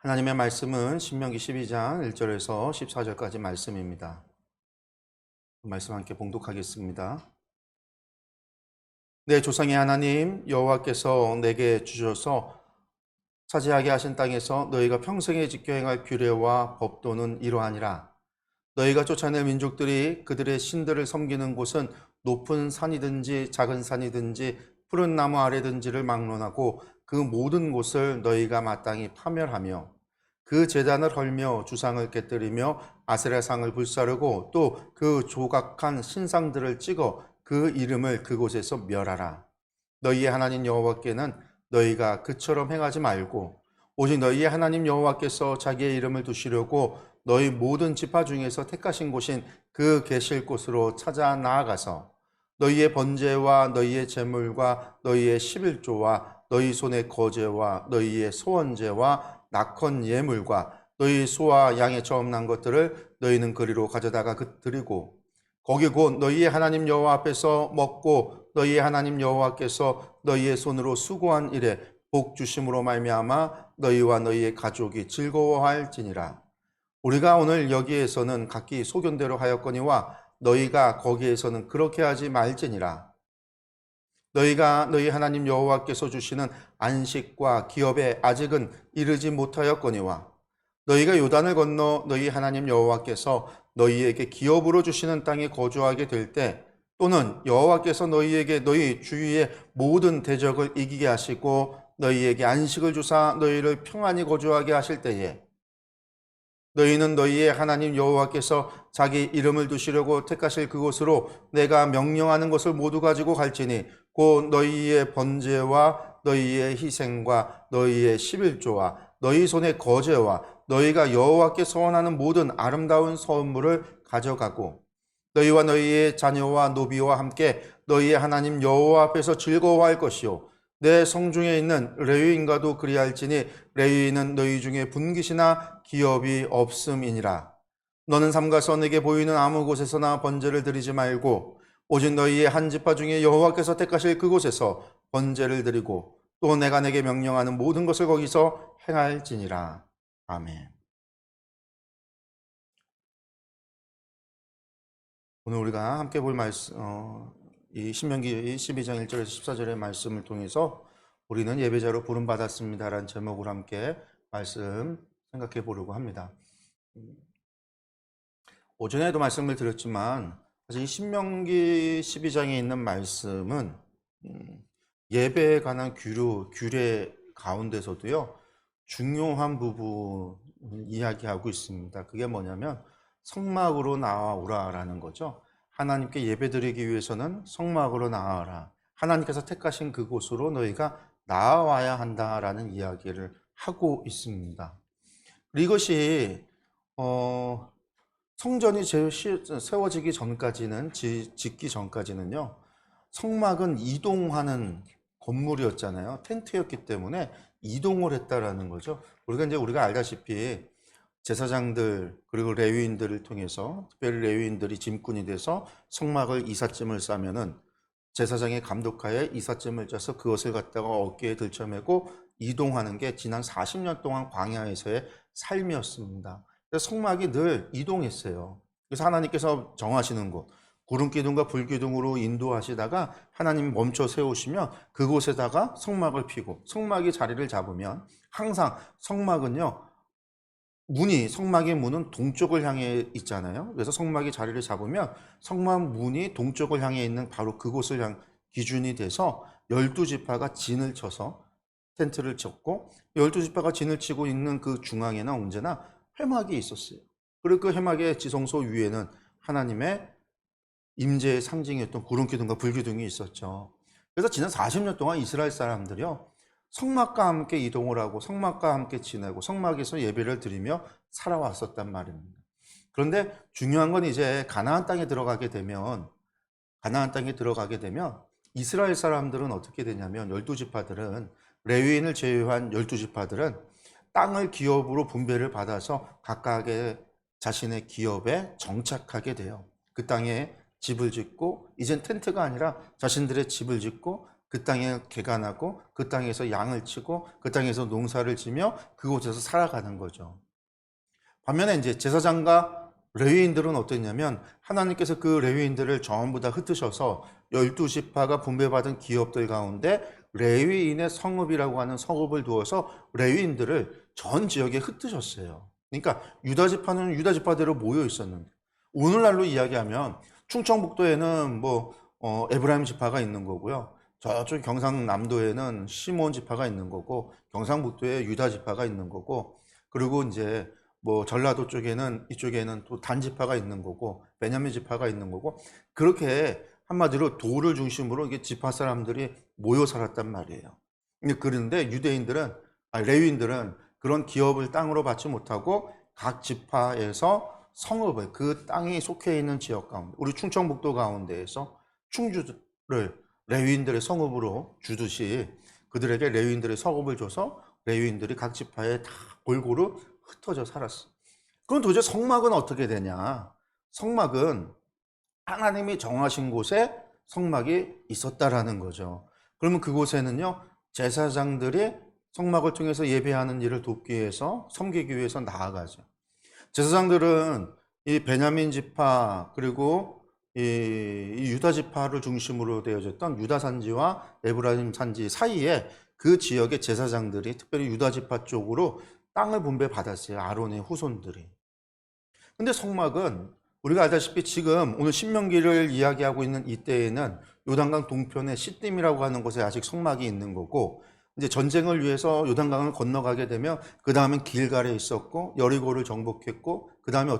하나님의 말씀은 신명기 12장 1절에서 14절까지 말씀입니다. 말씀 함께 봉독하겠습니다. 내 조상의 하나님 여호와께서 내게 주셔서 차지하게 하신 땅에서 너희가 평생에 지켜 행할 규례와 법도는 이러하니라. 너희가 쫓아낼 민족들이 그들의 신들을 섬기는 곳은 높은 산이든지 작은 산이든지 푸른 나무 아래든지를 막론하고 그 모든 곳을 너희가 마땅히 파멸하며 그 제단을 헐며 주상을 깨뜨리며 아세라상을 불사르고 또 그 조각한 신상들을 찍어 그 이름을 그곳에서 멸하라. 너희의 하나님 여호와께는 너희가 그처럼 행하지 말고 오직 너희의 하나님 여호와께서 자기의 이름을 두시려고 너희 모든 지파 중에서 택하신 곳인 그 계실 곳으로 찾아 나아가서 너희의 번제와 너희의 제물과 너희의 11조와 너희 손의 거제와 너희의 소원제와 낙헌 예물과 너희 소와 양의 처음 난 것들을 너희는 그리로 가져다가 드리고 거기 곧 너희의 하나님 여호와 앞에서 먹고 너희의 하나님 여호와께서 너희의 손으로 수고한 일에 복 주심으로 말미암아 너희와 너희의 가족이 즐거워할지니라. 우리가 오늘 여기에서는 각기 소견대로 하였거니와 너희가 거기에서는 그렇게 하지 말지니라. 너희가 너희 하나님 여호와께서 주시는 안식과 기업에 아직은 이르지 못하였거니와 너희가 요단을 건너 너희 하나님 여호와께서 너희에게 기업으로 주시는 땅에 거주하게 될 때 또는 여호와께서 너희에게 너희 주위의 모든 대적을 이기게 하시고 너희에게 안식을 주사 너희를 평안히 거주하게 하실 때에 너희는 너희의 하나님 여호와께서 자기 이름을 두시려고 택하실 그곳으로 내가 명령하는 것을 모두 가지고 갈지니 곧 너희의 번제와 너희의 희생과 너희의 11조와 너희 손의 거제와 너희가 여호와께 서원하는 모든 아름다운 선물을 가져가고 너희와 너희의 자녀와 노비와 함께 너희의 하나님 여호와 앞에서 즐거워할 것이요 내 성중에 있는 레위인과도 그리할지니 레위인은 너희 중에 분깃이나 기업이 없음이니라. 너는 삼가서 내게 보이는 아무 곳에서나 번제를 드리지 말고 오직 너희의 한 지파 중에 여호와께서 택하실 그곳에서 번제를 드리고 또 내가 내게 명령하는 모든 것을 거기서 행할지니라. 아멘. 오늘 우리가 함께 볼 말씀, 이 신명기 12장 1절에서 14절의 말씀을 통해서 우리는 예배자로 부름받았습니다라는 제목을 함께 말씀 생각해 보려고 합니다. 오전에도 말씀을 드렸지만 사실 이 신명기 12장에 있는 말씀은 예배에 관한 규례 가운데서도요 중요한 부분을 이야기하고 있습니다. 그게 뭐냐면 성막으로 나아오라라는 거죠. 하나님께 예배드리기 위해서는 성막으로 나아라. 하나님께서 택하신 그곳으로 너희가 나아와야 한다라는 이야기를 하고 있습니다. 이것이 성전이 세워지기 전까지는 짓기 전까지는요. 성막은 이동하는 건물이었잖아요. 텐트였기 때문에 이동을 했다라는 거죠. 우리가 알다시피 제사장들 그리고 레위인들을 통해서 특별히 레위인들이 짐꾼이 돼서 성막을 이삿짐을 싸면은 제사장의 감독하에 이삿짐을 짜서 그것을 갖다가 어깨에 들쳐매고 이동하는 게 지난 40년 동안 광야에서의 삶이었습니다. 그래서 성막이 늘 이동했어요. 그래서 하나님께서 정하시는 곳, 구름기둥과 불기둥으로 인도하시다가 하나님이 멈춰 세우시면 그곳에다가 성막을 피고 성막이 자리를 잡으면 항상 성막은요 성막의 문은 동쪽을 향해 있잖아요. 그래서 성막이 자리를 잡으면 성막 문이 동쪽을 향해 있는 바로 그곳을 기준이 돼서 12지파가 진을 쳐서 텐트를 쳤고 12지파가 진을 치고 있는 그 중앙에는 언제나 회막이 있었어요. 그리고 그 회막의 지성소 위에는 하나님의 임재의 상징이었던 구름기둥과 불기둥이 있었죠. 그래서 지난 40년 동안 이스라엘 사람들이요 성막과 함께 이동을 하고 성막과 함께 지내고 성막에서 예배를 드리며 살아왔었단 말입니다. 그런데 중요한 건 이제 가나안 땅에 들어가게 되면 이스라엘 사람들은 어떻게 되냐면 12지파들은 레위인을 제외한 12지파들은 땅을 기업으로 분배를 받아서 각각의 자신의 기업에 정착하게 돼요. 그 땅에 집을 짓고 이젠 텐트가 아니라 자신들의 집을 짓고 그 땅에 개간하고 그 땅에서 양을 치고 그 땅에서 농사를 지며 그곳에서 살아가는 거죠. 반면에 이제 제사장과 레위인들은 어땠냐면 하나님께서 그 레위인들을 전부 다 흩으셔서 12지파가 분배받은 기업들 가운데 레위인의 성읍이라고 하는 성읍을 두어서 레위인들을 전 지역에 흩으셨어요. 그러니까 유다지파는 유다지파대로 모여 있었는데 오늘날로 이야기하면 충청북도에는 에브라임 지파가 있는 거고요. 저쪽 경상남도에는 시몬 지파가 있는 거고 경상북도에 유다 지파가 있는 거고 그리고 이제 전라도 쪽에는 이쪽에는 또 단 지파가 있는 거고 베냐민 지파가 있는 거고 그렇게 한마디로 도를 중심으로 이게 지파 사람들이 모여 살았단 말이에요. 그런데 레위인들은 그런 기업을 땅으로 받지 못하고 각 지파에서 성읍을 그 땅이 속해 있는 지역 가운데 우리 충청북도 가운데에서 충주를 레위인들의 성읍으로 주듯이 그들에게 레위인들의 성읍을 줘서 레위인들이 각 지파에 다 골고루 흩어져 살았어. 그럼 도대체 성막은 어떻게 되냐? 성막은 하나님이 정하신 곳에 성막이 있었다라는 거죠. 그러면 그곳에는요, 제사장들이 성막을 통해서 예배하는 일을 돕기 위해서, 섬기기 위해서 나아가죠. 제사장들은 이 베냐민 지파 그리고 이 유다 지파를 중심으로 되어졌던 유다 산지와 에브라임 산지 사이에 그 지역의 제사장들이 특별히 유다 지파 쪽으로 땅을 분배받았어요. 아론의 후손들이. 근데 성막은 우리가 알다시피 지금 오늘 신명기를 이야기하고 있는 이때에는 요단강 동편에 시딤이라고 하는 곳에 아직 성막이 있는 거고 이제 전쟁을 위해서 요단강을 건너가게 되면 그 다음엔 길갈에 있었고 여리고를 정복했고 그 다음에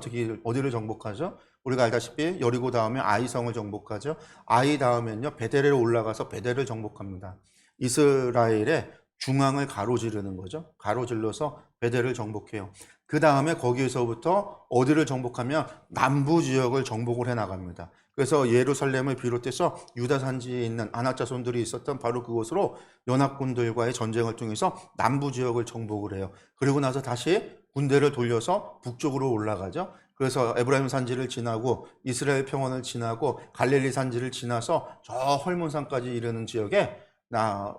어디를 정복하죠? 우리가 알다시피 여리고 다음에 아이성을 정복하죠. 아이 다음엔요 베델에 올라가서 베델을 정복합니다. 이스라엘의 중앙을 가로지르는 거죠. 가로질러서 베델을 정복해요. 그 다음에 거기에서부터 어디를 정복하면 남부 지역을 정복을 해 나갑니다. 그래서 예루살렘을 비롯해서 유다 산지에 있는 아낙 자손들이 있었던 바로 그곳으로 연합군들과의 전쟁을 통해서 남부 지역을 정복을 해요. 그리고 나서 다시 군대를 돌려서 북쪽으로 올라가죠. 그래서 에브라임 산지를 지나고 이스라엘 평원을 지나고 갈릴리 산지를 지나서 저 헐몬산까지 이르는 지역에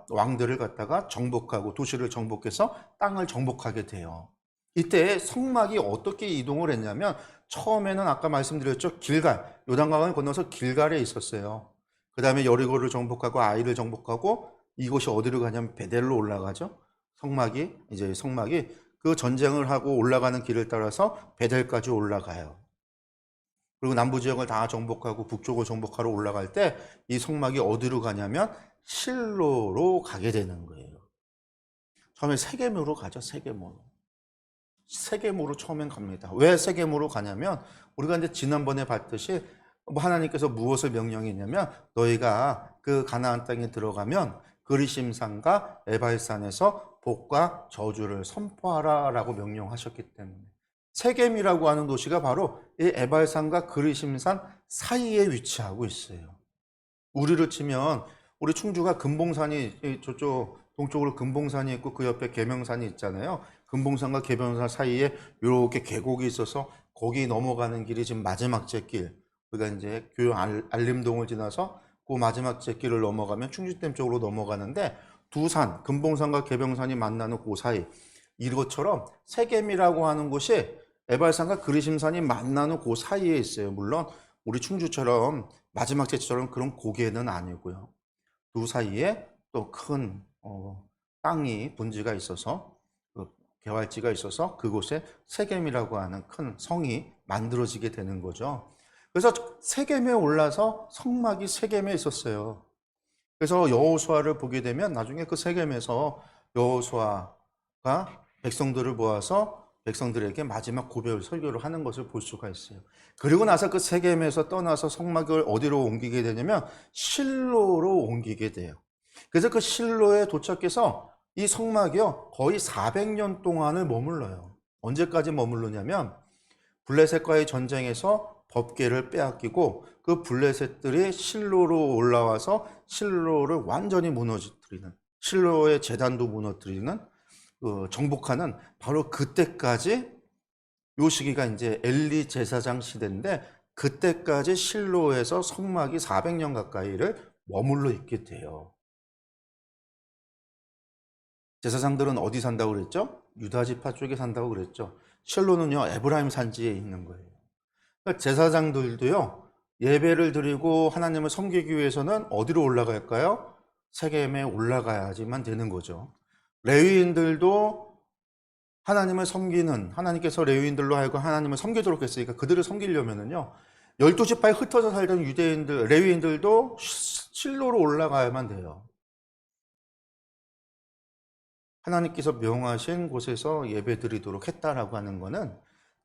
왕들을 갖다가 정복하고 도시를 정복해서 땅을 정복하게 돼요. 이때 성막이 어떻게 이동을 했냐면 처음에는 아까 말씀드렸죠. 길갈, 요단강을 건너서 길갈에 있었어요. 그 다음에 여리고를 정복하고 아이를 정복하고 이곳이 어디로 가냐면 베델로 올라가죠. 성막이 그 전쟁을 하고 올라가는 길을 따라서 베델까지 올라가요. 그리고 남부 지역을 다 정복하고 북쪽을 정복하러 올라갈 때 이 성막이 어디로 가냐면 실로로 가게 되는 거예요. 처음에 세겜으로 가죠. 세겜으로 처음엔 갑니다. 왜 세겜으로 가냐면 우리가 이제 지난번에 봤듯이 하나님께서 무엇을 명령했냐면 너희가 그 가나안 땅에 들어가면 그리심산과 에발산에서 복과 저주를 선포하라라고 명령하셨기 때문에 세겜이라고 하는 도시가 바로 이 에발산과 그리심산 사이에 위치하고 있어요. 우리를 치면 우리 충주가 금봉산이 저쪽 동쪽으로 금봉산이 있고 그 옆에 계명산이 있잖아요. 금봉산과 계명산 사이에 이렇게 계곡이 있어서 거기 넘어가는 길이 지금 마지막 제길. 우리가 이제 교영 알림동을 지나서 그 마지막 제길을 넘어가면 충주댐 쪽으로 넘어가는데 두 산, 금봉산과 계명산이 만나는 그 사이. 이것처럼 세겜이라고 하는 곳이 에발산과 그리심산이 만나는 그 사이에 있어요. 물론 우리 충주처럼 마지막 제처럼 그런 고개는 아니고요. 두 사이에 또 큰 땅이 분지가 있어서 개활지가 있어서 그곳에 세겜이라고 하는 큰 성이 만들어지게 되는 거죠. 그래서 세겜에 올라서 성막이 세겜에 있었어요. 그래서 여호수아를 보게 되면 나중에 그 세겜에서 여호수아가 백성들을 모아서 백성들에게 마지막 고별 설교를 하는 것을 볼 수가 있어요. 그리고 나서 그 세겜에서 떠나서 성막을 어디로 옮기게 되냐면 실로로 옮기게 돼요. 그래서 그 실로에 도착해서 이 성막이요 거의 400년 동안을 머물러요. 언제까지 머물르냐면 블레셋과의 전쟁에서 법궤를 빼앗기고 그 블레셋들이 실로로 올라와서 실로를 완전히 무너뜨리는 실로의 제단도 무너뜨리는 정복하는 바로 그때까지 요 시기가 이제 엘리 제사장 시대인데 그때까지 실로에서 성막이 400년 가까이를 머물러 있게 돼요. 제사장들은 어디 산다고 그랬죠? 유다 지파 쪽에 산다고 그랬죠. 실로는요, 에브라임 산지에 있는 거예요. 그러니까 제사장들도요, 예배를 드리고 하나님을 섬기기 위해서는 어디로 올라갈까요? 세겜에 올라가야지만 되는 거죠. 레위인들도 하나님을 섬기는, 하나님께서 레위인들로 하여금 하나님을 섬기도록 했으니까 그들을 섬기려면은요, 12지파에 흩어져 살던 유대인들, 레위인들도 실로로 올라가야만 돼요. 하나님께서 명하신 곳에서 예배 드리도록 했다라고 하는 것은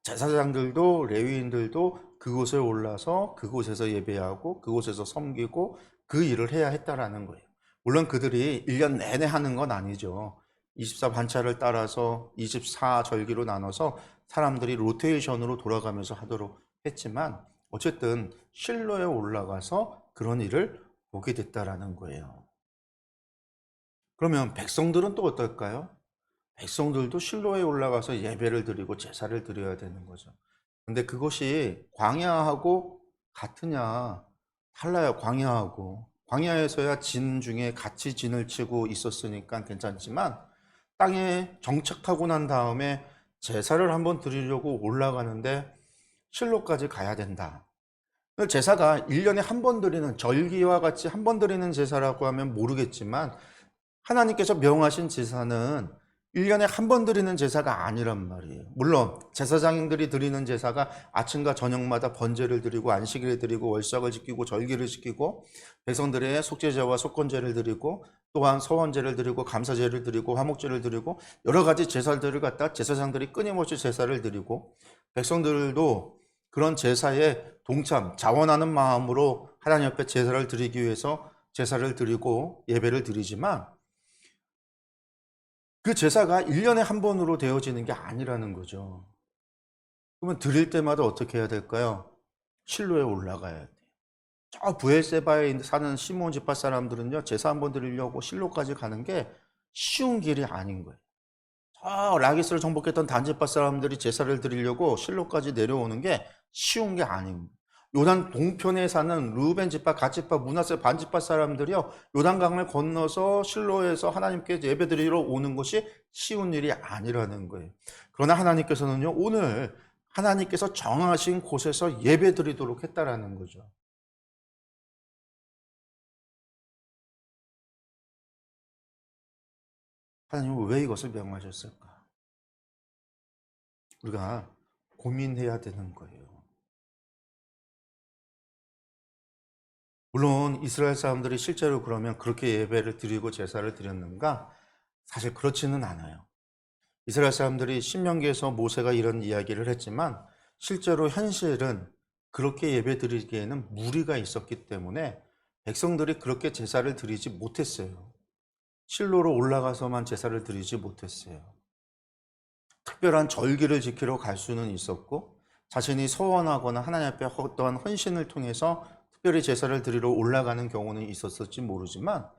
제사장들도 레위인들도 그곳에 올라서 그곳에서 예배하고 그곳에서 섬기고 그 일을 해야 했다라는 거예요. 물론 그들이 1년 내내 하는 건 아니죠. 24반차를 따라서 24절기로 나눠서 사람들이 로테이션으로 돌아가면서 하도록 했지만 어쨌든 실로에 올라가서 그런 일을 보게 됐다라는 거예요. 그러면 백성들은 또 어떨까요? 백성들도 실로에 올라가서 예배를 드리고 제사를 드려야 되는 거죠. 근데 그것이 광야하고 같으냐? 달라요, 광야하고. 광야에서야 진 중에 같이 진을 치고 있었으니까 괜찮지만 땅에 정착하고 난 다음에 제사를 한번 드리려고 올라가는데 실로까지 가야 된다. 제사가 1년에 한 번 드리는 절기와 같이 한 번 드리는 제사라고 하면 모르겠지만 하나님께서 명하신 제사는 1년에 한 번 드리는 제사가 아니란 말이에요. 물론 제사장들이 드리는 제사가 아침과 저녁마다 번제를 드리고 안식일을 드리고 월삭을 지키고 절기를 지키고 백성들의 속죄제와 속건제를 드리고 또한 서원제를 드리고 감사제를 드리고 화목제를 드리고 여러 가지 제사들을 갖다 제사장들이 끊임없이 제사를 드리고 백성들도 그런 제사에 동참, 자원하는 마음으로 하나님 앞에 제사를 드리기 위해서 제사를 드리고 예배를 드리지만 그 제사가 1년에 한 번으로 되어지는 게 아니라는 거죠. 그러면 드릴 때마다 어떻게 해야 될까요? 실로에 올라가야 돼요. 저 브엘세바에 사는 시몬 지파 사람들은요, 제사 한 번 드리려고 실로까지 가는 게 쉬운 길이 아닌 거예요. 저 라기스를 정복했던 단지파 사람들이 제사를 드리려고 실로까지 내려오는 게 쉬운 게 아닙니다. 요단 동편에 사는 루벤 지파, 갓 지파, 므낫세 반 지파 사람들이요, 요단강을 건너서 실로에서 하나님께 예배드리러 오는 것이 쉬운 일이 아니라는 거예요. 그러나 하나님께서는요, 오늘 하나님께서 정하신 곳에서 예배드리도록 했다라는 거죠. 하나님은 왜 이것을 명하셨을까? 우리가 고민해야 되는 거예요. 물론 이스라엘 사람들이 실제로 그러면 그렇게 예배를 드리고 제사를 드렸는가? 사실 그렇지는 않아요. 이스라엘 사람들이 신명기에서 모세가 이런 이야기를 했지만 실제로 현실은 그렇게 예배 드리기에는 무리가 있었기 때문에 백성들이 그렇게 제사를 드리지 못했어요. 실로로 올라가서만 제사를 드리지 못했어요. 특별한 절기를 지키러 갈 수는 있었고 자신이 서원하거나 하나님 앞에 어떠한 헌신을 통해서 특별히 제사를 드리러 올라가는 경우는 있었을지 모르지만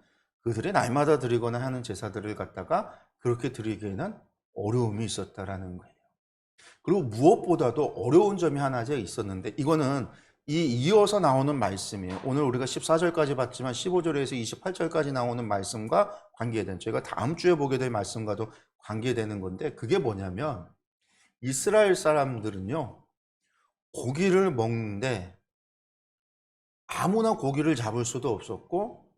그들이 날마다 드리거나 하는 제사들을 갖다가 그렇게 드리기에는 어려움이 있었다라는 거예요. 그리고 무엇보다도 어려운 점이 하나 있었는데 이거는 이어서 나오는 말씀이에요. 오늘 우리가 14절까지 봤지만 15절에서 28절까지 나오는 말씀과 관계된, 저희가 다음 주에 보게 될 말씀과도 관계되는 건데 그게 뭐냐면 이스라엘 사람들은요, 고기를 먹는데 아무나 고기를 잡을 수도 없었고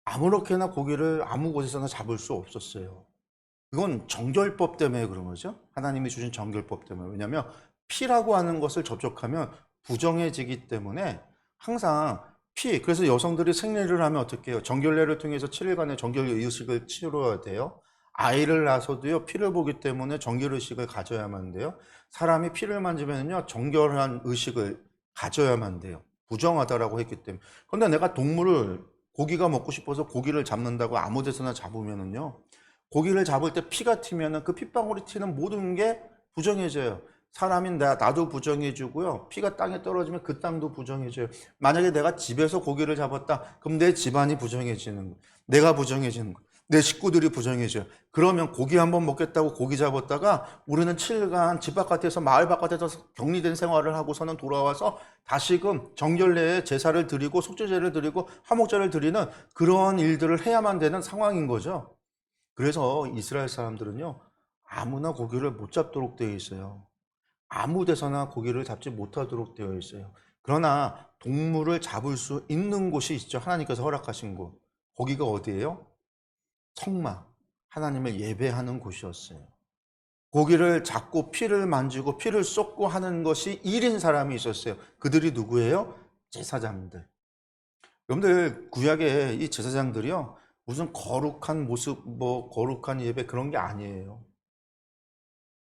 아무렇게나 고기를 아무 곳에서나 잡을 수 없었어요. 그건 정결법 때문에 그런 거죠. 하나님이 주신 정결법 때문에. 왜냐하면 피라고 하는 것을 접촉하면 부정해지기 때문에 항상 피, 그래서 여성들이 생리를 하면 어떻게 해요? 정결례를 통해서 7일간의 정결 의식을 치러야 돼요. 아이를 낳아서도요, 피를 보기 때문에 정결 의식을 가져야만 돼요. 사람이 피를 만지면요, 정결한 의식을 가져야만 돼요. 부정하다라고 했기 때문에. 그런데 내가 동물을 고기가 먹고 싶어서 고기를 잡는다고 아무 데서나 잡으면은요, 고기를 잡을 때 피가 튀면은 그 핏방울이 튀는 모든 게 부정해져요. 사람인 나도 부정해지고요. 피가 땅에 떨어지면 그 땅도 부정해져요. 만약에 내가 집에서 고기를 잡았다, 그럼 내 집안이 부정해지는 거예요. 내가 부정해지는 거예요. 내 식구들이 부정해져요. 그러면 고기 한번 먹겠다고 고기 잡았다가 우리는 7간 집 바깥에서 마을 바깥에서 격리된 생활을 하고서는 돌아와서 다시금 정결례에 제사를 드리고 속죄제를 드리고 화목제를 드리는 그런 일들을 해야만 되는 상황인 거죠. 그래서 이스라엘 사람들은요, 아무나 고기를 못 잡도록 되어 있어요. 아무 데서나 고기를 잡지 못하도록 되어 있어요. 그러나 동물을 잡을 수 있는 곳이 있죠. 하나님께서 허락하신 곳. 거기가 어디예요? 성막, 하나님을 예배하는 곳이었어요. 고기를 잡고 피를 만지고 피를 쏟고 하는 것이 일인 사람이 있었어요. 그들이 누구예요? 제사장들. 여러분들, 구약의 이 제사장들이요, 무슨 거룩한 모습, 거룩한 예배 그런 게 아니에요.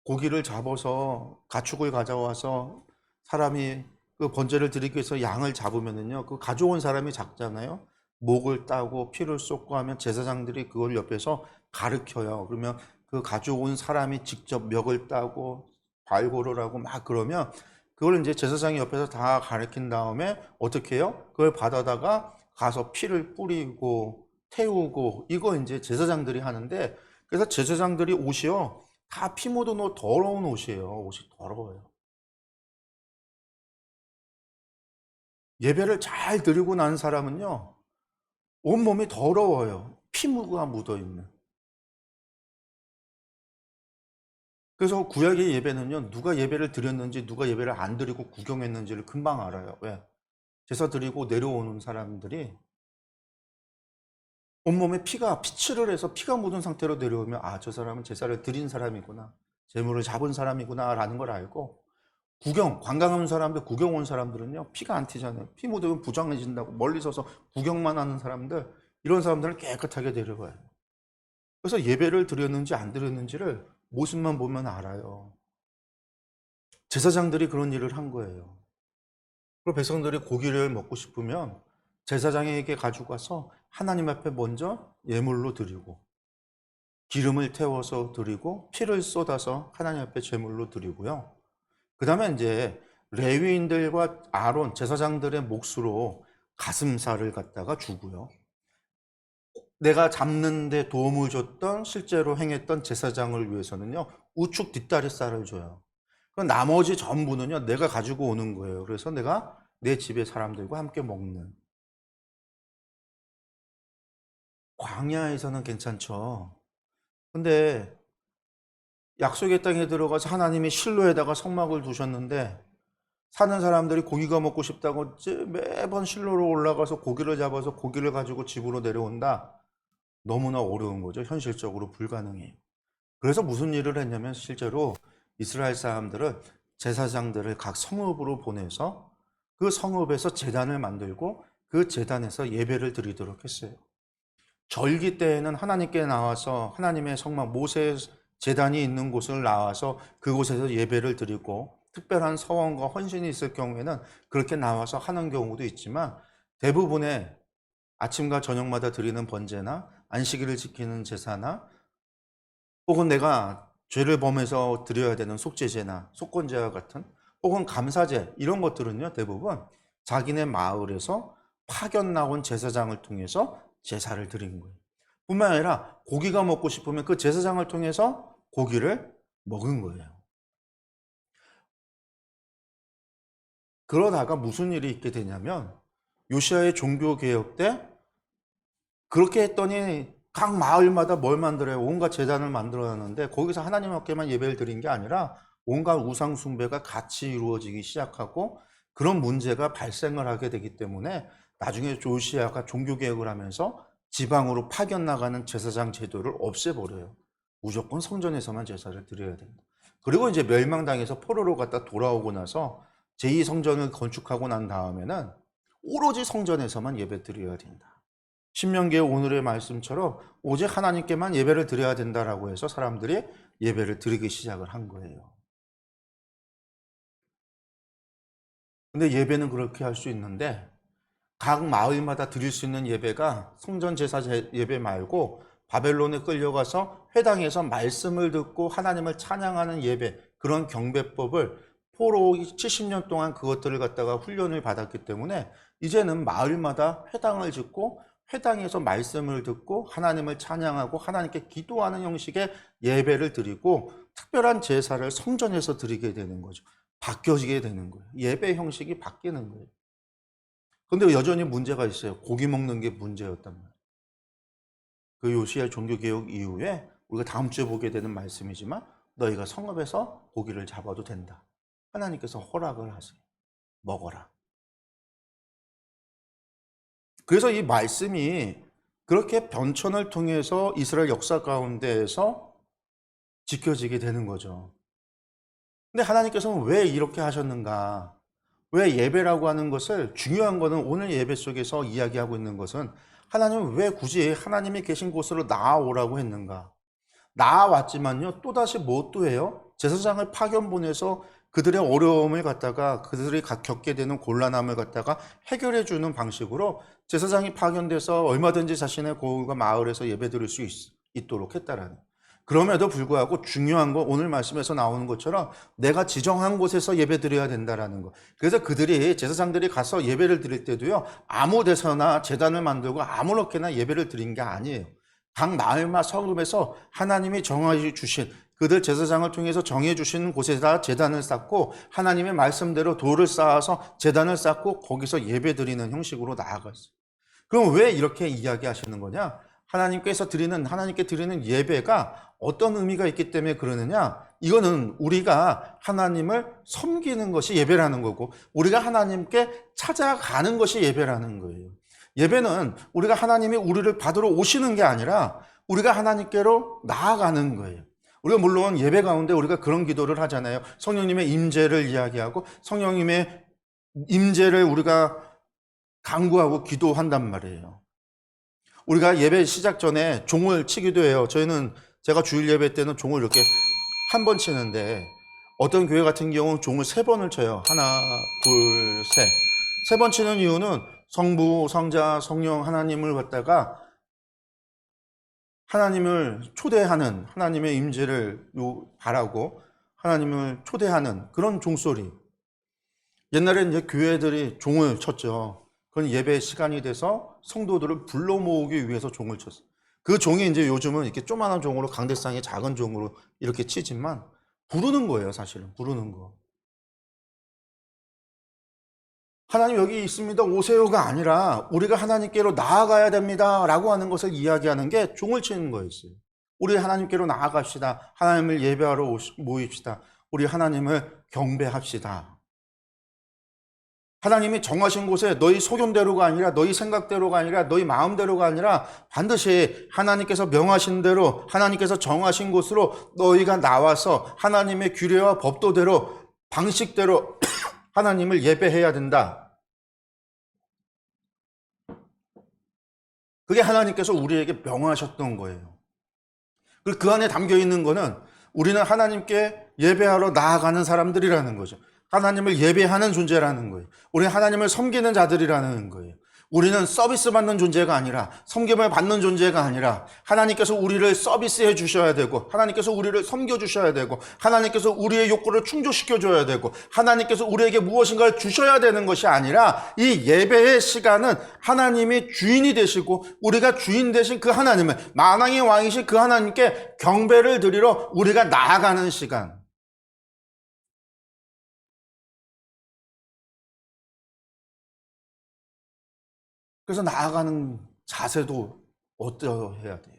고기를 잡아서 가축을 가져와서 사람이 그 번제를 드리기 위해서 양을 잡으면은요, 그 가져온 사람이 작잖아요. 목을 따고 피를 쏟고 하면 제사장들이 그걸 옆에서 가르쳐요. 그러면 그 가져온 사람이 직접 멱을 따고 발골을 하고 막 그러면 그걸 이제 제사장이 옆에서 다 가르친 다음에 어떻게 해요? 그걸 받아다가 가서 피를 뿌리고 태우고 이거 이제 제사장들이 하는데, 그래서 제사장들이 옷이요, 다 피 묻은 옷, 더러운 옷이에요. 옷이 더러워요. 예배를 잘 드리고 난 사람은요, 온몸이 더러워요. 피무가 묻어있는. 그래서 구약의 예배는요, 누가 예배를 드렸는지 누가 예배를 안 드리고 구경했는지를 금방 알아요. 왜? 제사 드리고 내려오는 사람들이 온몸에 피칠을 해서 피가 묻은 상태로 내려오면, 아, 저 사람은 제사를 드린 사람이구나, 제물을 잡은 사람이구나 라는 걸 알고, 관광 온 사람들, 구경 온 사람들은요, 피가 안 튀잖아요. 피 묻으면 부정해진다고 멀리 서서 구경만 하는 사람들, 이런 사람들을 깨끗하게 데려가요. 그래서 예배를 드렸는지 안 드렸는지를 모습만 보면 알아요. 제사장들이 그런 일을 한 거예요. 그리고 백성들이 고기를 먹고 싶으면 제사장에게 가지고 가서 하나님 앞에 먼저 예물로 드리고, 기름을 태워서 드리고, 피를 쏟아서 하나님 앞에 제물로 드리고요. 그 다음에 이제 레위인들과 아론 제사장들의 몫으로 가슴살을 갖다가 주고요. 내가 잡는 데 도움을 줬던, 실제로 행했던 제사장을 위해서는요, 우측 뒷다리살을 줘요. 나머지 전부는요, 내가 가지고 오는 거예요. 그래서 내가 내 집의 사람들과 함께 먹는. 광야에서는 괜찮죠. 근데 약속의 땅에 들어가서 하나님이 실로에다가 성막을 두셨는데, 사는 사람들이 고기가 먹고 싶다고 매번 실로로 올라가서 고기를 잡아서 고기를 가지고 집으로 내려온다? 너무나 어려운 거죠. 현실적으로 불가능해요. 그래서 무슨 일을 했냐면, 실제로 이스라엘 사람들은 제사장들을 각 성읍으로 보내서 그 성읍에서 제단을 만들고 그 제단에서 예배를 드리도록 했어요. 절기 때에는 하나님께 나와서 하나님의 성막, 모세 제단이 있는 곳을 나와서 그곳에서 예배를 드리고, 특별한 서원과 헌신이 있을 경우에는 그렇게 나와서 하는 경우도 있지만, 대부분의 아침과 저녁마다 드리는 번제나 안식일을 지키는 제사나, 혹은 내가 죄를 범해서 드려야 되는 속죄제나 속건제와 같은, 혹은 감사제, 이런 것들은요, 대부분 자기네 마을에서 파견 나온 제사장을 통해서 제사를 드리는 거예요. 뿐만 아니라 고기가 먹고 싶으면 그 제사장을 통해서 고기를 먹은 거예요. 그러다가 무슨 일이 있게 되냐면, 요시아의 종교개혁 때 그렇게 했더니 각 마을마다 뭘 만들어요? 온갖 제단을 만들어놨는데, 거기서 하나님 앞에만 예배를 드린 게 아니라 온갖 우상 숭배가 같이 이루어지기 시작하고, 그런 문제가 발생을 하게 되기 때문에 나중에 요시아가 종교개혁을 하면서 지방으로 파견 나가는 제사장 제도를 없애버려요. 무조건 성전에서만 제사를 드려야 된다. 그리고 이제 멸망당해서 포로로 갔다 돌아오고 나서 제2성전을 건축하고 난 다음에는 오로지 성전에서만 예배 드려야 된다. 신명기의 오늘의 말씀처럼 오직 하나님께만 예배를 드려야 된다라고 해서 사람들이 예배를 드리기 시작을 한 거예요. 근데 예배는 그렇게 할 수 있는데, 각 마을마다 드릴 수 있는 예배가 성전 제사 예배 말고 바벨론에 끌려가서 회당에서 말씀을 듣고 하나님을 찬양하는 예배, 그런 경배법을 포로 70년 동안 그것들을 갖다가 훈련을 받았기 때문에 이제는 마을마다 회당을 짓고 회당에서 말씀을 듣고 하나님을 찬양하고 하나님께 기도하는 형식의 예배를 드리고 특별한 제사를 성전에서 드리게 되는 거죠. 바뀌어지게 되는 거예요. 예배 형식이 바뀌는 거예요. 그런데 여전히 문제가 있어요. 고기 먹는 게 문제였단 말이에요. 그 요시야 종교개혁 이후에 우리가 다음 주에 보게 되는 말씀이지만 너희가 성읍에서 고기를 잡아도 된다. 하나님께서 허락을 하세요. 먹어라. 그래서 이 말씀이 그렇게 변천을 통해서 이스라엘 역사 가운데에서 지켜지게 되는 거죠. 근데 하나님께서는 왜 이렇게 하셨는가? 왜 예배라고 하는 것을, 중요한 거는 오늘 예배 속에서 이야기하고 있는 것은 하나님은 왜 굳이 하나님이 계신 곳으로 나아오라고 했는가? 나아왔지만요, 또다시 뭐 또 해요? 제사장을 파견 보내서 그들의 어려움을 갖다가, 그들이 겪게 되는 곤란함을 갖다가 해결해 주는 방식으로 제사장이 파견돼서 얼마든지 자신의 고을과 마을에서 예배 드릴 수 있도록 했다라는. 그럼에도 불구하고 중요한 거, 오늘 말씀에서 나오는 것처럼 내가 지정한 곳에서 예배 드려야 된다라는 거. 그래서 그들이, 제사장들이 가서 예배를 드릴 때도요, 아무 데서나 제단을 만들고 아무렇게나 예배를 드린 게 아니에요. 각 마을마 성읍에서 하나님이 정해 주신, 그들 제사장을 통해서 정해 주신 곳에다 제단을 쌓고 하나님의 말씀대로 돌을 쌓아서 제단을 쌓고 거기서 예배드리는 형식으로 나아갔어요. 그럼 왜 이렇게 이야기하시는 거냐? 하나님께 드리는 예배가 어떤 의미가 있기 때문에 그러느냐? 이거는 우리가 하나님을 섬기는 것이 예배라는 거고, 우리가 하나님께 찾아가는 것이 예배라는 거예요. 예배는 우리가 하나님이 우리를 받으러 오시는 게 아니라 우리가 하나님께로 나아가는 거예요. 우리가 물론 예배 가운데 우리가 그런 기도를 하잖아요. 성령님의 임재를 이야기하고 성령님의 임재를 우리가 간구하고 기도한단 말이에요. 우리가 예배 시작 전에 종을 치기도 해요. 제가 주일 예배 때는 종을 이렇게 한 번 치는데 어떤 교회 같은 경우는 종을 3번을 쳐요. 하나, 둘, 셋. 3번 치는 이유는 성부, 성자, 성령 하나님을 갖다가 하나님을 초대하는, 하나님의 임재를 바라고 하나님을 초대하는 그런 종소리. 옛날에는 이제 교회들이 종을 쳤죠. 그건 예배 시간이 돼서 성도들을 불러 모으기 위해서 종을 쳤어요. 그 종이 이제 요즘은 이렇게 조그마한 종으로, 강대상의 작은 종으로 이렇게 치지만 부르는 거예요, 사실은. 부르는 거. 하나님 여기 있습니다, 오세요가 아니라 우리가 하나님께로 나아가야 됩니다 라고 하는 것을 이야기하는 게 종을 치는 거였어요. 우리 하나님께로 나아갑시다. 하나님을 예배하러 모입시다. 우리 하나님을 경배합시다. 하나님이 정하신 곳에 너희 소견대로가 아니라, 너희 생각대로가 아니라, 너희 마음대로가 아니라 반드시 하나님께서 명하신 대로, 하나님께서 정하신 곳으로 너희가 나와서 하나님의 규례와 법도대로, 방식대로 하나님을 예배해야 된다. 그게 하나님께서 우리에게 명하셨던 거예요. 그리고 그 안에 담겨 있는 거는 우리는 하나님께 예배하러 나아가는 사람들이라는 거죠. 하나님을 예배하는 존재라는 거예요. 우리는 하나님을 섬기는 자들이라는 거예요. 우리는 서비스 받는 존재가 아니라, 섬김을 받는 존재가 아니라, 하나님께서 우리를 서비스해 주셔야 되고, 하나님께서 우리를 섬겨 주셔야 되고, 하나님께서 우리의 욕구를 충족시켜 줘야 되고, 하나님께서 우리에게 무엇인가를 주셔야 되는 것이 아니라, 이 예배의 시간은 하나님이 주인이 되시고 우리가 주인 되신 그 하나님을, 만왕의 왕이신 그 하나님께 경배를 드리러 우리가 나아가는 시간. 그래서 나아가는 자세도 어떠해야 돼요?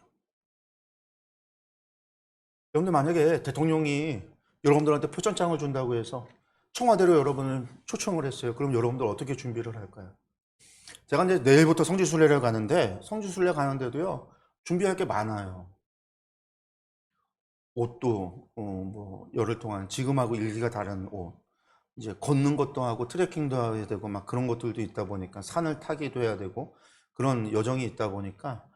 여러분들 만약에 대통령이 여러분들한테 표창장을 준다고 해서 청와대로 여러분을 초청을 했어요. 그럼 여러분들 어떻게 준비를 할까요? 제가 이제 내일부터 성지순례를 가는데, 성지순례 가는데도요, 준비할 게 많아요. 옷도 열흘 동안 지금하고 일기가 다른 옷, 이제 걷는 것도 하고 트레킹도 해야 되고 막 그런 것들도 있다 보니까, 산을 타기도 해야 되고 그런 여정이 있다 보니까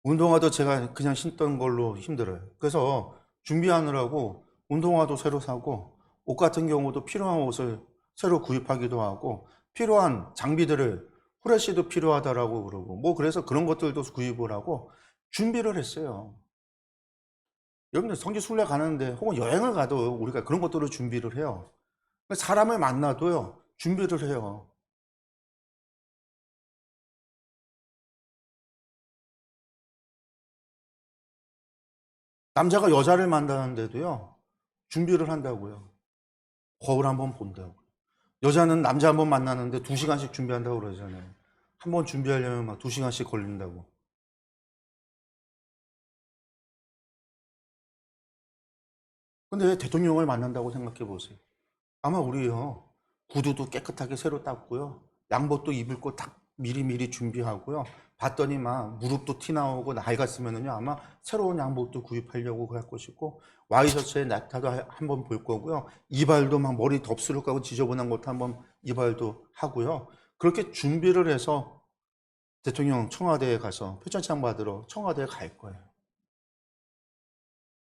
운동화도 제가 그냥 신던 걸로 힘들어요. 그래서 준비하느라고 운동화도 새로 사고, 옷 같은 경우도 필요한 옷을 새로 구입하기도 하고, 필요한 장비들을, 후레쉬도 필요하다라고 그러고, 뭐 그래서 그런 것들도 구입을 하고 준비를 했어요. 여러분들 성지순례 가는데 혹은 여행을 가도 우리가 그런 것들을 준비를 해요. 사람을 만나도요, 준비를 해요. 남자가 여자를 만나는데도요, 준비를 한다고요. 거울 한번 본다고. 여자는 남자 한번 만나는데 2시간씩 준비한다고 그러잖아요. 한번 준비하려면 막 2시간씩 걸린다고. 근데 대통령을 만난다고 생각해 보세요. 아마 우리요, 구두도 깨끗하게 새로 닦고요, 양복도 입을 거 딱 미리미리 준비하고요, 봤더니 막 무릎도 티 나오고 나이가 있으면은요, 아마 새로운 양복도 구입하려고 그럴 것이고, 와이셔츠에 넥타도 한번 볼 거고요, 이발도 막 머리 덥수룩 하고 지저분한 것도 한번 이발도 하고요, 그렇게 준비를 해서 대통령 청와대에 가서 표창장 받으러 청와대에 갈 거예요.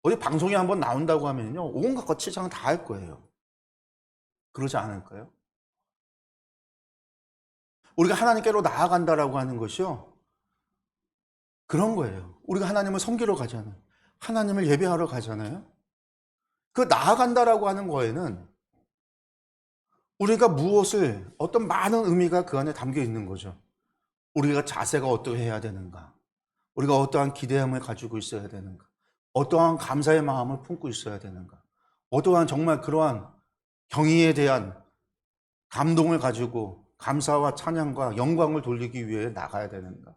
어디 방송에 한번 나온다고 하면요, 온갖 것 치장을 다 할 거예요. 그러지 않을까요? 우리가 하나님께로 나아간다라고 하는 것이요, 그런 거예요. 우리가 하나님을 섬기러 가잖아요. 하나님을 예배하러 가잖아요. 그 나아간다라고 하는 거에는 우리가 무엇을, 어떤 많은 의미가 그 안에 담겨 있는 거죠. 우리가 자세가 어떻게 해야 되는가, 우리가 어떠한 기대함을 가지고 있어야 되는가, 어떠한 감사의 마음을 품고 있어야 되는가, 어떠한 정말 그러한 경의에 대한 감동을 가지고 감사와 찬양과 영광을 돌리기 위해 나가야 되는가,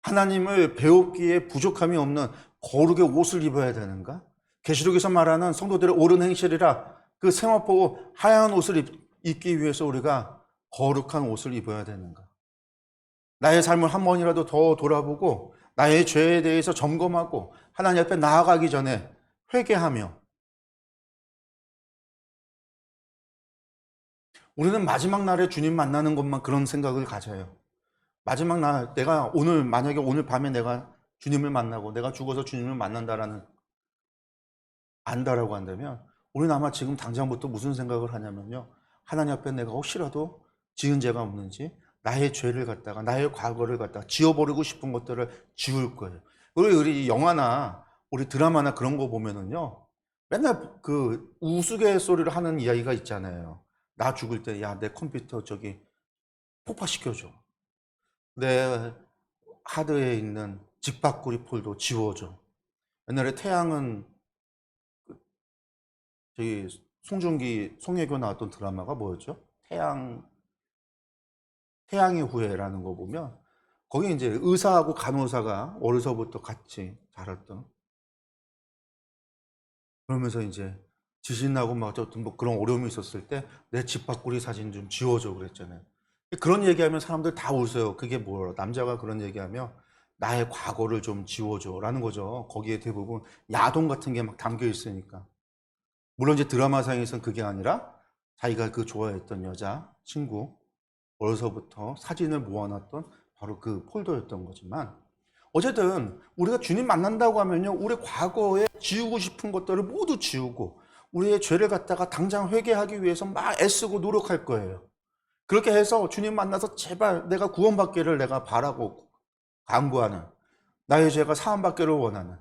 하나님을 배웠기에 부족함이 없는 거룩의 옷을 입어야 되는가, 계시록에서 말하는 성도들의 옳은 행실이라 그 세마포 하얀 옷을 입기 위해서 우리가 거룩한 옷을 입어야 되는가, 나의 삶을 한 번이라도 더 돌아보고 나의 죄에 대해서 점검하고 하나님 앞에 나아가기 전에 회개하며, 우리는 마지막 날에 주님 만나는 것만 그런 생각을 가져요. 마지막 날, 내가 오늘, 만약에 오늘 밤에 내가 주님을 만나고 내가 죽어서 주님을 만난다라는, 안다라고 한다면, 우리는 아마 지금 당장부터 무슨 생각을 하냐면요, 하나님 앞에 내가 혹시라도 지은 죄가 없는지, 나의 죄를 갖다가, 나의 과거를 갖다가 지워버리고 싶은 것들을 지울 거예요. 우리 영화나 우리 드라마나 그런 거 보면은요, 맨날 그 우스갯소리를 하는 이야기가 있잖아요. 나 죽을 때, 야, 내 컴퓨터 저기 폭파시켜줘. 내 하드에 있는 직박구리 폴도 지워줘. 옛날에 태양은, 저기 송중기, 송혜교 나왔던 드라마가 뭐였죠? 태양의 후예라는 거 보면, 거기 이제 의사하고 간호사가 어려서부터 같이 자랐던, 그러면서 이제 지진 나고 막 어떤 뭐 그런 어려움이 있었을 때 내 집밖구리 사진 좀 지워줘 그랬잖아요. 그런 얘기하면 사람들 다 웃어요. 그게 뭐야? 남자가 그런 얘기하면 나의 과거를 좀 지워줘라는 거죠. 거기에 대부분 야동 같은 게 막 담겨 있으니까. 물론 이제 드라마상에서는 그게 아니라 자기가 그 좋아했던 여자 친구 어려서부터 사진을 모아놨던 바로 그 폴더였던 거지만, 어쨌든 우리가 주님 만난다고 하면요, 우리 과거에 지우고 싶은 것들을 모두 지우고 우리의 죄를 갖다가 당장 회개하기 위해서 막 애쓰고 노력할 거예요. 그렇게 해서 주님 만나서 제발 내가 구원받기를 내가 바라고 간구하는, 나의 죄가 사함받기를 원하는.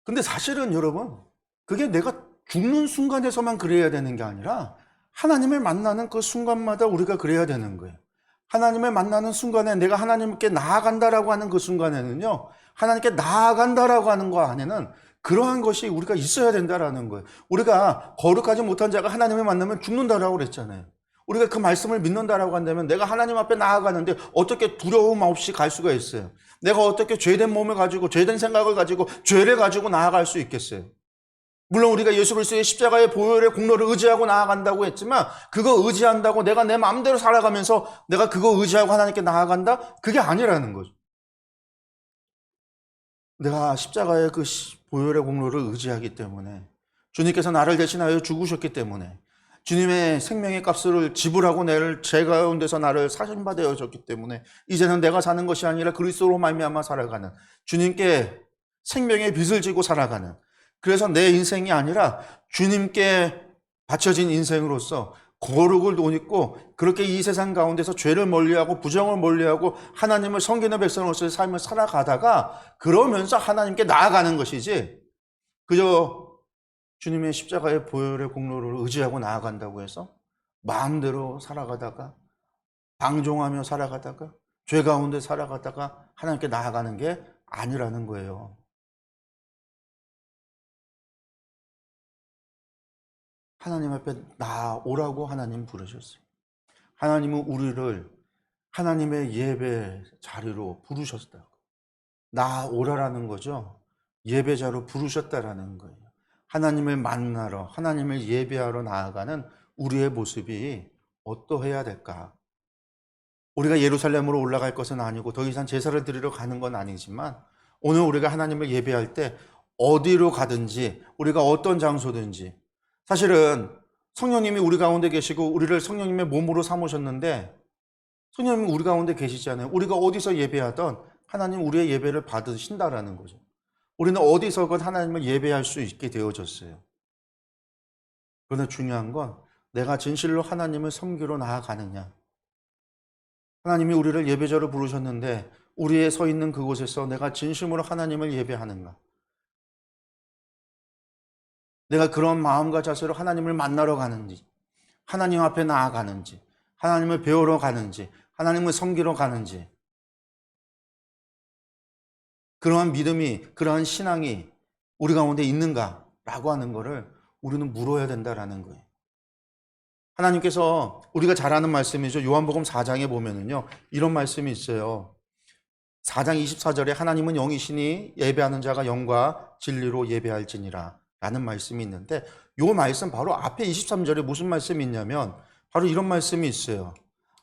근데 사실은 여러분, 그게 내가 죽는 순간에서만 그래야 되는 게 아니라 하나님을 만나는 그 순간마다 우리가 그래야 되는 거예요. 하나님을 만나는 순간에 내가 하나님께 나아간다라고 하는 그 순간에는요, 하나님께 나아간다라고 하는 거 안에는 그러한 것이 우리가 있어야 된다라는 거예요. 우리가 거룩하지 못한 자가 하나님을 만나면 죽는다라고 그랬잖아요. 우리가 그 말씀을 믿는다라고 한다면 내가 하나님 앞에 나아가는데 어떻게 두려움 없이 갈 수가 있어요? 내가 어떻게 죄된 몸을 가지고 죄된 생각을 가지고 죄를 가지고 나아갈 수 있겠어요? 물론 우리가 예수 그리스도의 십자가의 보혈의 공로를 의지하고 나아간다고 했지만, 그거 의지한다고 내가 내 마음대로 살아가면서 내가 그거 의지하고 하나님께 나아간다? 그게 아니라는 거죠. 내가 십자가의 그 보혈의 공로를 의지하기 때문에, 주님께서 나를 대신하여 죽으셨기 때문에, 주님의 생명의 값을 지불하고 내를 죄 가운데서 나를 사신받아 줬기 때문에 이제는 내가 사는 것이 아니라 그리스도로 말미암아 살아가는, 주님께 생명의 빚을 지고 살아가는, 그래서 내 인생이 아니라 주님께 바쳐진 인생으로서 거룩을 돈 있고 그렇게 이 세상 가운데서 죄를 멀리하고 부정을 멀리하고 하나님을 섬기는 백성으로서의 삶을 살아가다가 그러면서 하나님께 나아가는 것이지, 그저 주님의 십자가의 보혈의 공로를 의지하고 나아간다고 해서 마음대로 살아가다가 방종하며 살아가다가 죄 가운데 살아가다가 하나님께 나아가는 게 아니라는 거예요. 하나님 앞에 나오라고 하나님 부르셨어요. 하나님은 우리를 하나님의 예배 자리로 부르셨다고. 나오라라는 거죠. 예배자로 부르셨다라는 거예요. 하나님을 만나러, 하나님을 예배하러 나아가는 우리의 모습이 어떠해야 될까? 우리가 예루살렘으로 올라갈 것은 아니고 더 이상 제사를 드리러 가는 건 아니지만 오늘 우리가 하나님을 예배할 때 어디로 가든지 우리가 어떤 장소든지 사실은 성령님이 우리 가운데 계시고 우리를 성령님의 몸으로 삼으셨는데 성령님이 우리 가운데 계시잖아요. 우리가 어디서 예배하던 하나님 우리의 예배를 받으신다라는 거죠. 우리는 어디서건 하나님을 예배할 수 있게 되어졌어요. 그러나 중요한 건 내가 진실로 하나님을 섬기러 나아가느냐. 하나님이 우리를 예배자로 부르셨는데 우리의 서 있는 그곳에서 내가 진심으로 하나님을 예배하는가. 내가 그런 마음과 자세로 하나님을 만나러 가는지, 하나님 앞에 나아가는지, 하나님을 배우러 가는지, 하나님을 섬기러 가는지, 그러한 믿음이, 그러한 신앙이 우리 가운데 있는가라고 하는 것을 우리는 물어야 된다라는 거예요. 하나님께서 우리가 잘 아는 말씀이죠. 요한복음 4장에 보면은요, 이런 말씀이 있어요. 4장 24절에 하나님은 영이시니 예배하는 자가 영과 진리로 예배할지니라 라는 말씀이 있는데 요 말씀 바로 앞에 23절에 무슨 말씀이 있냐면 바로 이런 말씀이 있어요.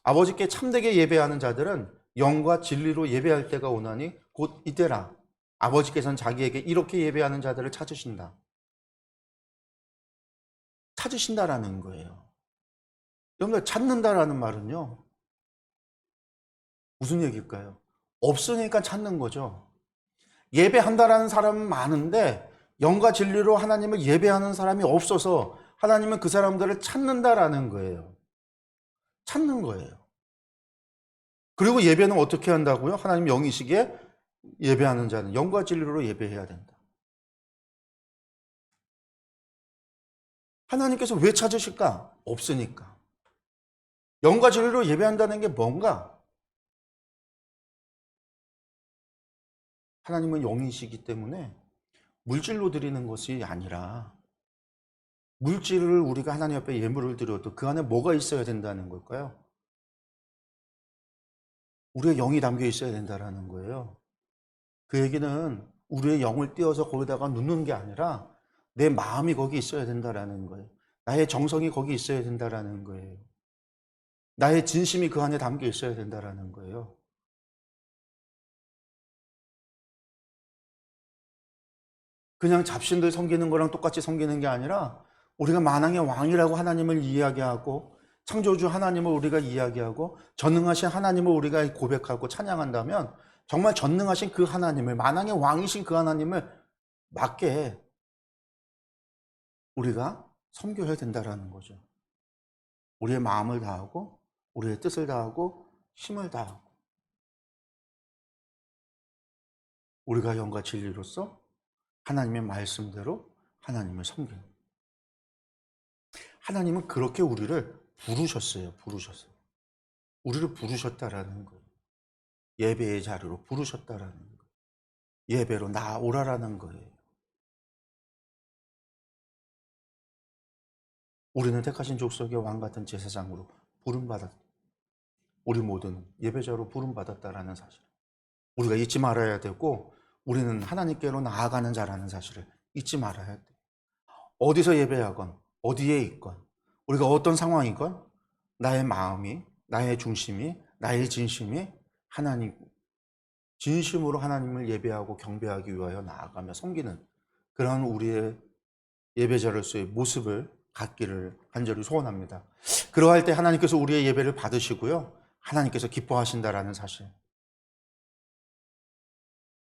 아버지께 참되게 예배하는 자들은 영과 진리로 예배할 때가 오나니 곧 이때라. 아버지께서는 자기에게 이렇게 예배하는 자들을 찾으신다. 찾으신다라는 거예요. 여러분들 찾는다라는 말은요. 무슨 얘기일까요? 없으니까 찾는 거죠. 예배한다라는 사람은 많은데 영과 진리로 하나님을 예배하는 사람이 없어서 하나님은 그 사람들을 찾는다라는 거예요. 찾는 거예요. 그리고 예배는 어떻게 한다고요? 하나님 영이시기에 예배하는 자는 영과 진리로 예배해야 된다. 하나님께서 왜 찾으실까? 없으니까. 영과 진리로 예배한다는 게 뭔가? 하나님은 영이시기 때문에 물질로 드리는 것이 아니라 물질을 우리가 하나님 앞에 예물을 드려도 그 안에 뭐가 있어야 된다는 걸까요? 우리의 영이 담겨 있어야 된다는 거예요. 그 얘기는 우리의 영을 띄어서 거기다가 넣는 게 아니라 내 마음이 거기 있어야 된다는 거예요. 나의 정성이 거기 있어야 된다는 거예요. 나의 진심이 그 안에 담겨 있어야 된다는 거예요. 그냥 잡신들 섬기는 거랑 똑같이 섬기는 게 아니라 우리가 만왕의 왕이라고 하나님을 이야기하고 창조주 하나님을 우리가 이야기하고 전능하신 하나님을 우리가 고백하고 찬양한다면 정말 전능하신 그 하나님을 만왕의 왕이신 그 하나님을 맞게 우리가 섬겨야 된다라는 거죠. 우리의 마음을 다하고 우리의 뜻을 다하고 힘을 다하고 우리가 영과 진리로서 하나님의 말씀대로 하나님을 섬기는 하나님은 그렇게 우리를 부르셨어요. 우리를 부르셨다라는 거예요. 예배의 자리로 부르셨다라는 거예요. 예배로 나오라라는 거예요. 우리는 택하신 족속의 왕 같은 제사장으로 부름받았다. 우리 모두는 예배자로 부름받았다라는 사실. 우리가 잊지 말아야 되고 우리는 하나님께로 나아가는 자라는 사실을 잊지 말아야 돼. 어디서 예배하건 어디에 있건 우리가 어떤 상황이건 나의 마음이 나의 중심이 나의 진심이 하나님 진심으로 하나님을 예배하고 경배하기 위하여 나아가며 섬기는 그런 우리의 예배자로서의 모습을 갖기를 간절히 소원합니다. 그러할 때 하나님께서 우리의 예배를 받으시고요. 하나님께서 기뻐하신다라는 사실.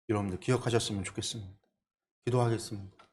여러분들 기억하셨으면 좋겠습니다. 기도하겠습니다.